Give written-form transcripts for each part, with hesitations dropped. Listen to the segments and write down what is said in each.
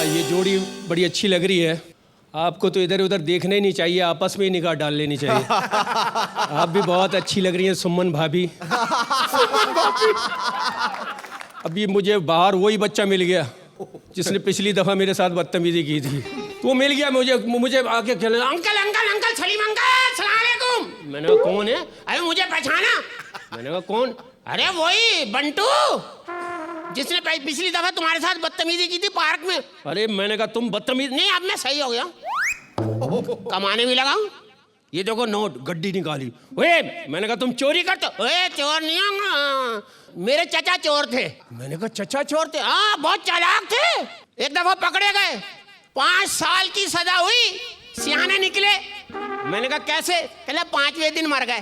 ये जोड़ी बड़ी अच्छी लग रही है। आपको तो इधर उधर देखना ही नहीं चाहिए, आपस में ही निगाह डाल लेनी चाहिए। आप भी बहुत अच्छी लग रही हैं सुमन भाभी। अभी मुझे बाहर वही बच्चा मिल गया जिसने पिछली दफा मेरे साथ बदतमीजी की थी। तो वो मिल गया मुझे आके खेलना, uncle uncle uncle Salim uncle सलाम अलैकुम। मैंने कहा कौन है? अरे मुझे पहचाना? मैंने कहा कौन? अरे वही बंटू जिसने पिछली दफा तुम्हारे साथ बदतमीजी की थी पार्क में। अरे मैंने कहा तुम बदतमीज नहीं, अब मैं सही हो गया, कमाने भी लगा। ये देखो नोट, गड्डी निकाली। ओए मैंने कहा तुम चोरी करते? ओए चोर नहीं हूँ, मेरे चचा चोर थे। मैंने कहा चचा चोर थे? हाँ बहुत चालाक थे। एक दफा पकड़े गए, 5 साल की सजा हुई, सियाने निकले। मैंने कहा कैसे? कहले 5वें दिन मर गए।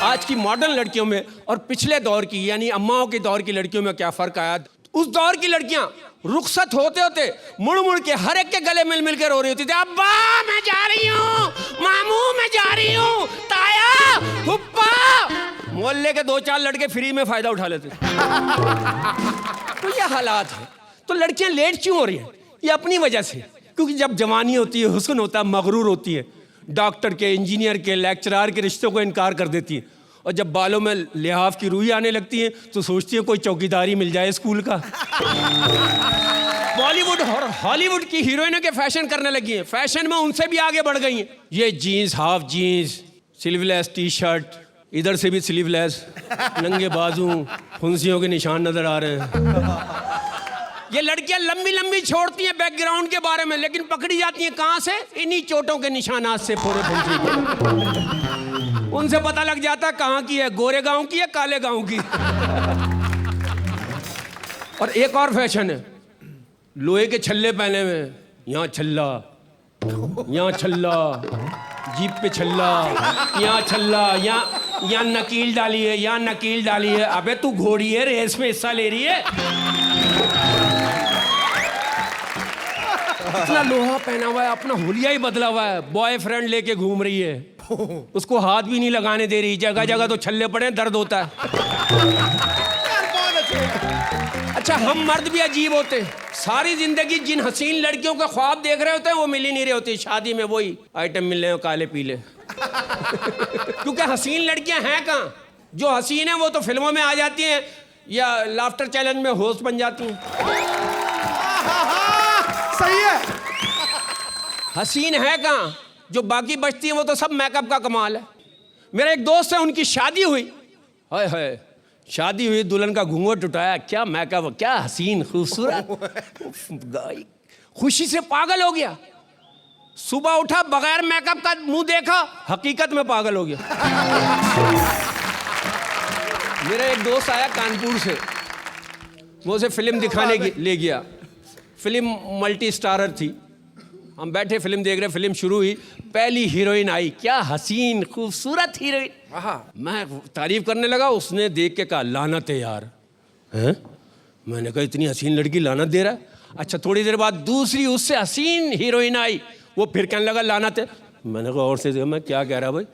आज की मॉडर्न लड़कियों में और पिछले दौर की यानी अम्माओं के दौर की लड़कियों में क्या फर्क आया? उस दौर की लड़कियां रुखसत होते होते मुड़ मुड़ के हर एक के गले मिल मिल के रो रही होती थी, अब्बा मैं जा रही हूँ, मामू मैं जा रही हूँ, ताया फुप्पा। मोहल्ले के 2-4 लड़के फ्री में फायदा उठा लेते। तो ये हालात है। तो लड़कियां लेट क्यों हो रही हैं? ये अपनी वजह से, क्योंकि जब जवानी होती है, हुस्न होता है, मगरूर होती है, डॉक्टर के, इंजीनियर के, लेक्चरार के रिश्तों को इनकार कर देती है। और जब बालों में लिहाफ की रुई आने लगती है तो सोचती है कोई चौकीदारी मिल जाए स्कूल का। बॉलीवुड और हॉलीवुड की हीरोइनों के फैशन करने लगी हैं, फैशन में उनसे भी आगे बढ़ गई हैं। ये jeans, half jeans, sleeveless T shirt, इधर से भी स्लीवलेस, नंगे बाजू, फुंसियों के निशान नजर आ रहे हैं। ये लड़कियां लंबी लंबी छोड़ती हैं बैकग्राउंड के बारे में, लेकिन पकड़ी जाती हैं कहां से? इन्हीं चोटों के निशानात से पूरे फुंसी के। उनसे पता लग जाता कहां की है, गोरे गांव की है काले गांव की। और एक और फैशन है, लोहे के छल्ले पहने हुए, यहाँ छल्ला, यहाँ छल्ला, जीप पे छल्ला, यहाँ छल्ला, यहाँ नकील डाली है, यहाँ नकील डाली है। अबे तू घोड़ी है, रेस में हिस्सा ले रही है। इतना लोहा पहना हुआ है, अपना हुलिया ही बदला हुआ है, बॉयफ्रेंड लेके घूम रही है, उसको हाथ भी नहीं लगाने दे रही, जगह जगह तो छल्ले पड़े, दर्द होता है। अच्छा हम मर्द भी अजीब होते, सारी जिंदगी जिन हसीन लड़कियों का ख्वाब देख रहे होते हैं वो मिल ही नहीं रहे होते, शादी में वही आइटम मिल रहे हो काले पीले। क्योंकि हसीन लड़कियां हैं कहाँ? जो हसीन है वो तो फिल्मों में आ जाती हैं या लाफ्टर चैलेंज में होस्ट बन जाती हैं। सही है। हसीन है कहाँ? जो बाकी बचती है वो तो सब मेकअप का कमाल है। मेरा एक दोस्त है, उनकी शादी हुई, हाय हाय शादी हुई, दुल्हन का घूंघट उठाया, क्या मेकअप, क्या हसीन खूबसूरत, खुशी से पागल हो गया। सुबह उठा बगैर मेकअप का मुंह देखा, हकीकत में पागल हो गया। मेरा एक दोस्त आया कानपुर से, वो उसे फिल्म दिखाने ले गया। फिल्म मल्टी स्टारर थी, हम बैठे फिल्म देख रहे, फिल्म शुरू हुई, पहली हीरोइन आई, क्या हसीन खूबसूरत हीरोइन। मैं तारीफ करने लगा, उसने देख के कहा लानत है यार। हैं? मैंने कहा इतनी हसीन लड़की लानत दे रहा है? अच्छा थोड़ी देर बाद दूसरी उससे हसीन हीरोइन आई, वो फिर कहने लगा लानत है। मैंने कहा और से, मैं क्या कह रहा भाई?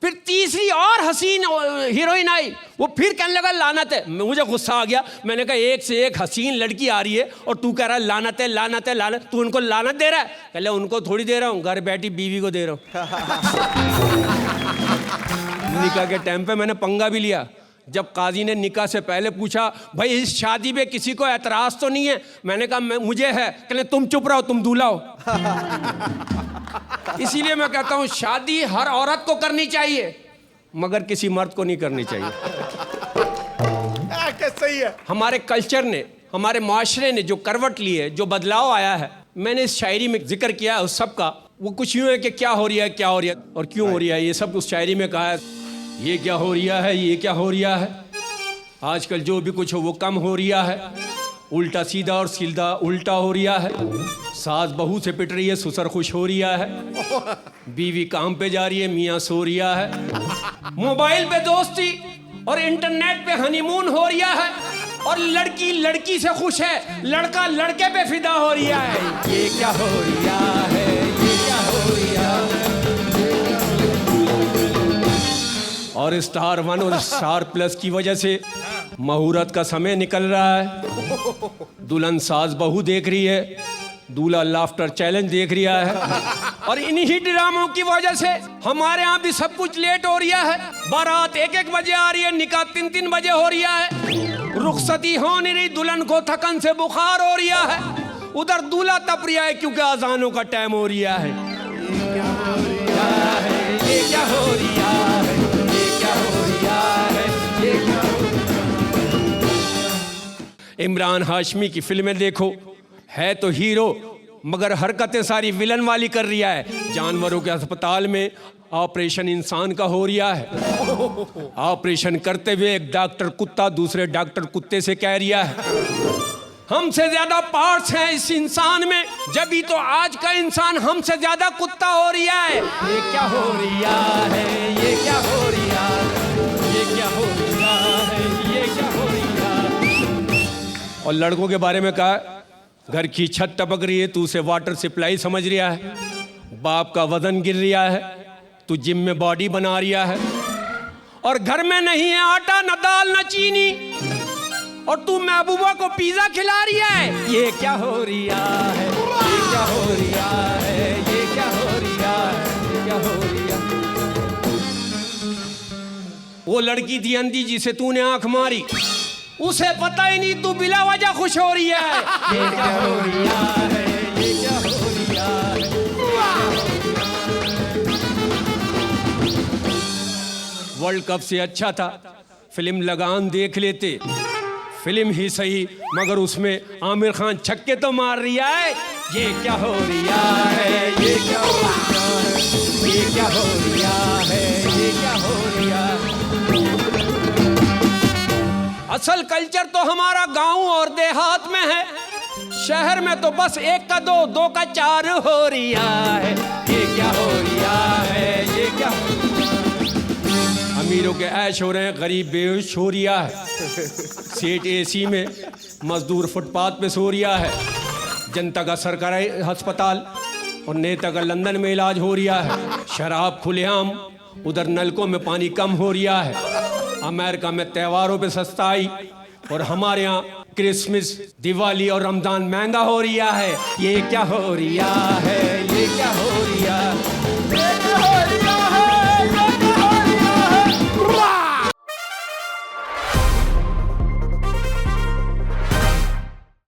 फिर तीसरी और हसीन हीरोइन आई, वो फिर कहने लगा लानत है। मुझे गुस्सा आ गया, मैंने कहा एक से एक हसीन लड़की आ रही है और तू कह रहा है लानत है लानत है लानत, तू उनको लानत दे रहा है? कहले उनको थोड़ी दे रहा हूँ, घर बैठी बीवी को दे रहा हूँ। निकाह के टाइम पे मैंने पंगा भी लिया, जब काजी ने निकाह से पहले पूछा भाई इस शादी पे किसी को एतराज तो नहीं है? मैंने कहा मुझे है। कहले तुम चुप रहो, तुम दूल्हा हो। इसीलिए मैं कहता हूँ शादी हर औरत को करनी चाहिए, मगर किसी मर्द को नहीं करनी चाहिए। सही है। हमारे कल्चर ने, हमारे माशरे ने जो करवट ली है, जो बदलाव आया है, मैंने इस शायरी में जिक्र किया है उस सब का। वो कुछ यूँ है कि क्या हो रहा है, क्या हो रहा है और क्यों हो रहा है, ये सब उस शायरी में कहा है। ये क्या हो रहा है, ये क्या हो रहा है, आजकल जो भी कुछ हो वो कम हो रहा है, उल्टा सीधा और सीधा उल्टा हो रहा है, सास बहू से पिट रही है, ससुर खुश हो रहा है, बीवी काम पे जा रही है, मियाँ सो रहा है, मोबाइल पे दोस्ती और इंटरनेट पे हनीमून हो रहा है, और लड़की लड़की से खुश है, लड़का लड़के पे फिदा हो रहा है। ये क्या हो रहा है, ये क्या हो रहा है। और स्टार 1 और स्टार प्लस की वजह से मुहूर्त का समय निकल रहा है, दुल्हन सास बहू देख रही है, दूल्हा लाफ्टर चैलेंज देख रहा है, और इन्हीं ड्रामों की वजह से हमारे यहाँ भी सब कुछ लेट हो रहा है। बारात 1-1 बजे आ रही है, निकाह 3-3 बजे हो रहा है, रुखसती हो नहीं रही, दुल्हन को थकन से बुखार हो रहा है, उधर दूल्हा तप रहा है क्योंकि अजानों का टाइम हो रहा है। ये क्या हो रहा है, ये क्या हो रहा है, ये क्या हो रहा है, ये क्या हो रहा है। इमरान हाशमी की फिल्में देखो, है तो हीरो मगर हरकतें सारी विलन वाली कर रहा है। जानवरों के अस्पताल में ऑपरेशन इंसान का हो रहा है, ऑपरेशन करते हुए एक डॉक्टर कुत्ता दूसरे डॉक्टर कुत्ते से कह रहा है हमसे ज्यादा पार्ट्स हैं इस इंसान में, जब तो आज का इंसान हमसे ज्यादा कुत्ता हो रहा है। ये क्या हो रहा है, ये क्या हो रहा है, ये क्या हो रहा है, ये क्या हो रहा है। और लड़कों के बारे में कहा, घर की छत टपक रही है, तू उसे वाटर सप्लाई समझ रहा है, बाप का वजन गिर रहा है, तू जिम में बॉडी बना रहा है, और घर में नहीं है आटा, न दाल, न चीनी, और तू महबूबा को पिज्जा खिला रही है। ये क्या हो रहा है, ये क्या हो रहा है, ये क्या हो रहा है, ये क्या हो रहा है। वो लड़की थी अंधी जिसे तूने आंख मारी, उसे पता ही नहीं तू बिला वजह खुश हो रही है। ये क्या हो रहा है, ये क्या हो रहा है। वर्ल्ड कप से अच्छा था फिल्म लगान देख लेते, फिल्म ही सही मगर उसमें आमिर खान छक्के तो मार रहा है। ये क्या हो रहा है, ये क्या हो रहा है, ये क्या हो रहा है, ये क्या हो रहा है। असल कल्चर तो हमारा गांव और देहात में है, शहर में तो बस 1 का 2, 2 का 4 हो रहा है। ये क्या हो रहा है, ये क्या हो रहा है। अमीरों के ऐश हो रहे हैं, गरीब बेहोश हो रहा है, सेठ एसी में, मजदूर फुटपाथ पे सो रहा है, जनता का सरकारी अस्पताल और नेता का लंदन में इलाज हो रहा है, शराब खुलेआम, उधर नलकों में पानी कम हो रहा है, अमेरिका में त्योहारों पे सस्ताई और हमारे यहाँ क्रिसमस, दिवाली और रमजान महंगा हो रहा है। ये क्या हो रहा है, ये क्या हो रहा है।